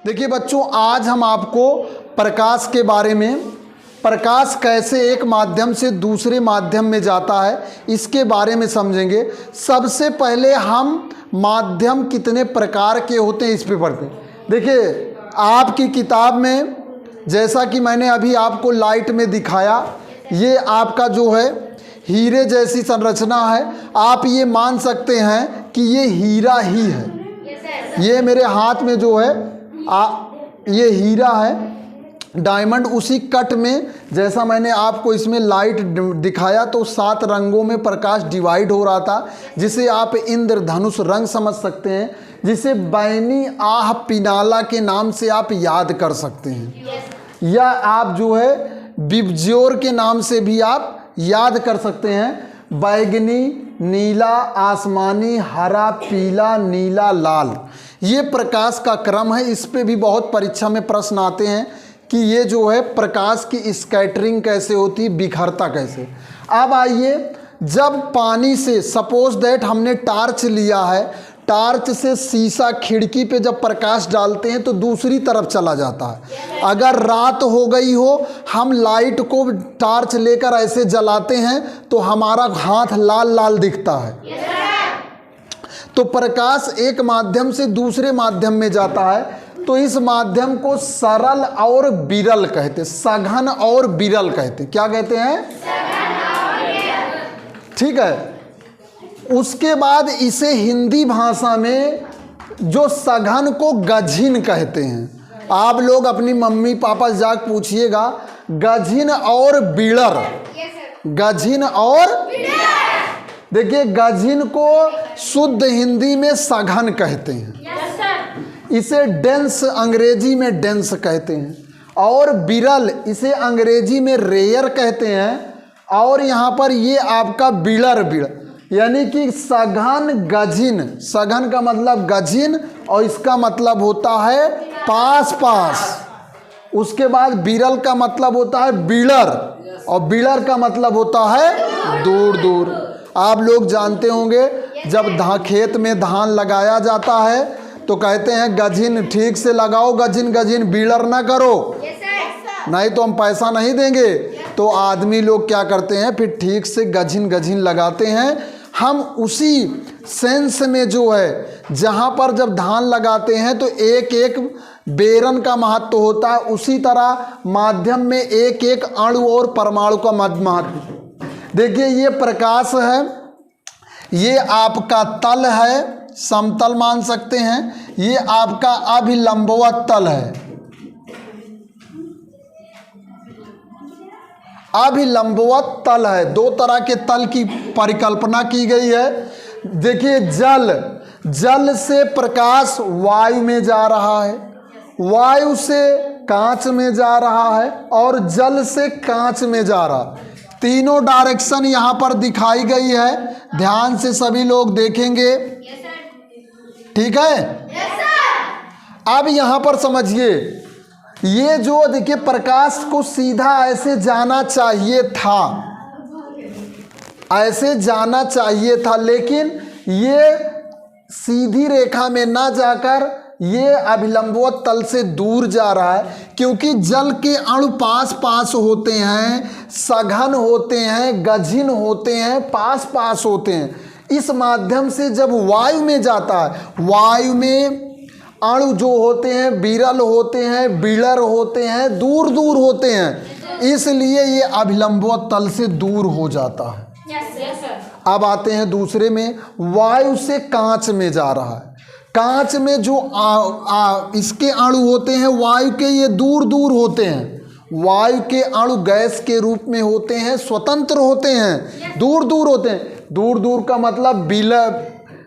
देखिए बच्चों, आज हम आपको प्रकाश के बारे में, प्रकाश कैसे एक माध्यम से दूसरे माध्यम में जाता है, इसके बारे में समझेंगे। सबसे पहले हम माध्यम कितने प्रकार के होते हैं इस पे पढ़ते हैं। देखिए आपकी किताब में, जैसा कि मैंने अभी आपको लाइट में दिखाया, ये आपका जो है हीरे जैसी संरचना है। आप ये मान सकते हैं कि ये हीरा ही है। ये मेरे हाथ में जो है ये हीरा है, डायमंड। उसी कट में जैसा मैंने आपको इसमें लाइट दिखाया तो 7 रंगों में प्रकाश डिवाइड हो रहा था, जिसे आप इंद्रधनुष रंग समझ सकते हैं, जिसे बैनी आह पिनाला के नाम से आप याद कर सकते हैं, या आप जो है बिबज्योर के नाम से भी आप याद कर सकते हैं। बैगनी, नीला, आसमानी, हरा, पीला, नीला, लाल, ये प्रकाश का क्रम है। इस पे भी बहुत परीक्षा में प्रश्न आते हैं कि ये जो है प्रकाश की स्कैटरिंग कैसे होती, बिखरता कैसे। अब आइए, जब पानी से, सपोज दैट हमने टॉर्च लिया है, टॉर्च से शीशा खिड़की पे जब प्रकाश डालते हैं तो दूसरी तरफ चला जाता है। अगर रात हो गई हो, हम लाइट को टॉर्च लेकर ऐसे जलाते हैं तो हमारा हाथ लाल लाल दिखता है। तो प्रकाश एक माध्यम से दूसरे माध्यम में जाता है, तो इस माध्यम को सरल और विरल कहते, सघन और विरल कहते। क्या कहते हैं? ठीक है। उसके बाद इसे हिंदी भाषा में जो सघन को गझिन कहते हैं। आप लोग अपनी मम्मी पापा से जाकर पूछिएगा, गझिन और बिड़र, गझिन और, देखिए गझिन को शुद्ध हिंदी में सघन कहते हैं। इसे डेंस, अंग्रेजी में डेंस कहते हैं। और बिरल, इसे अंग्रेजी में रेयर कहते हैं। और यहाँ पर ये आपका बिड़र, बिड़, यानी कि सघन गझिन। सघन का मतलब गझिन और इसका मतलब होता है पास पास। उसके बाद बिरल का मतलब होता है बिड़र और बिड़र का मतलब होता है दूर दूर। आप लोग जानते होंगे, जब खेत में धान लगाया जाता है तो कहते हैं गझिन ठीक से लगाओ, गझिन गझिन बिड़र ना करो, नहीं तो हम पैसा नहीं देंगे। तो आदमी लोग क्या करते हैं, फिर ठीक से गझिन गझिन लगाते हैं। हम उसी सेंस में जो है, जहाँ पर जब धान लगाते हैं तो एक एक बेरन का महत्व होता है, उसी तरह माध्यम में एक एक अणु और परमाणु का महत्व। देखिए ये प्रकाश है, ये आपका तल है, समतल मान सकते हैं। ये आपका अभिलंबवत तल है, अभिलंबवत तल है। 2 तरह के तल की परिकल्पना की गई है। देखिए जल, जल से प्रकाश वायु में जा रहा है, वायु से कांच में जा रहा है और जल से कांच में जा रहा है। तीनों डायरेक्शन यहाँ पर दिखाई गई है, ध्यान से सभी लोग देखेंगे। ठीक है। अब यहाँ पर समझिए, ये जो देखिए प्रकाश को सीधा ऐसे जाना चाहिए था, ऐसे जाना चाहिए था, लेकिन ये सीधी रेखा में ना जाकर ये अभिलंबवत तल से दूर जा रहा है, क्योंकि जल के अणु पास पास होते हैं, सघन होते हैं, गझिन होते हैं, पास पास होते हैं। इस माध्यम से जब वायु में जाता है, वायु में अणु जो होते हैं विरल होते हैं, बिड़र होते हैं, दूर दूर होते हैं, इसलिए ये अभिलंबवत तल से दूर हो जाता है। अब आते हैं दूसरे में, वायु से कांच में जा रहा है। कांच में जो इसके अणु होते हैं वायु के, ये दूर दूर होते हैं। वायु के अणु गैस के रूप में होते हैं, स्वतंत्र होते हैं, दूर दूर होते हैं। दूर दूर का मतलब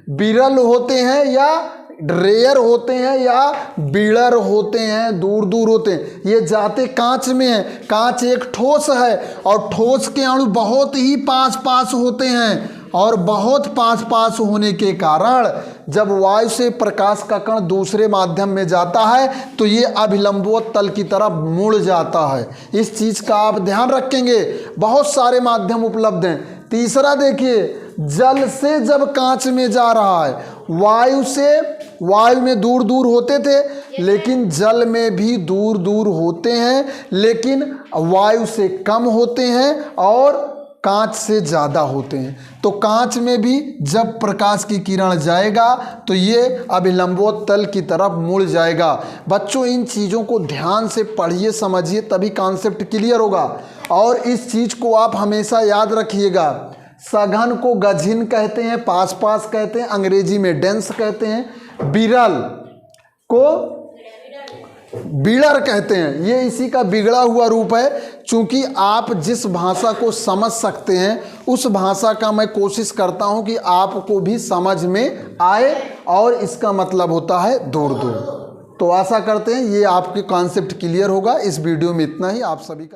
बिरल होते हैं या रेयर होते हैं या बिड़र होते हैं, दूर दूर होते हैं। ये जाते कांच में है। कांच एक ठोस है और ठोस के अणु बहुत ही पास पास होते हैं, और बहुत पास पास होने के कारण जब वायु से प्रकाश का कण दूसरे माध्यम में जाता है तो ये अभिलंबवत तल की तरफ मुड़ जाता है। इस चीज़ का आप ध्यान रखेंगे। बहुत सारे माध्यम उपलब्ध हैं। तीसरा देखिए, जल से जब कांच में जा रहा है, वायु में दूर दूर होते थे, लेकिन जल में भी दूर दूर होते हैं, लेकिन वायु से कम होते हैं और कांच से ज़्यादा होते हैं। तो कांच में भी जब प्रकाश की किरण जाएगा तो ये अभिलंबोत्तल की तरफ मुड़ जाएगा। बच्चों इन चीज़ों को ध्यान से पढ़िए, समझिए, तभी कॉन्सेप्ट क्लियर होगा। और इस चीज़ को आप हमेशा याद रखिएगा, सघन को गझिन कहते हैं, पास पास कहते हैं, अंग्रेजी में डेंस कहते हैं, बिरल को बिड़र कहते हैं। ये इसी का बिगड़ा हुआ रूप है। चूंकि आप जिस भाषा को समझ सकते हैं उस भाषा का मैं कोशिश करता हूं कि आपको भी समझ में आए, और इसका मतलब होता है दूर दूर। तो आशा करते हैं ये आपके कॉन्सेप्ट क्लियर होगा। इस वीडियो में इतना ही। आप सभी का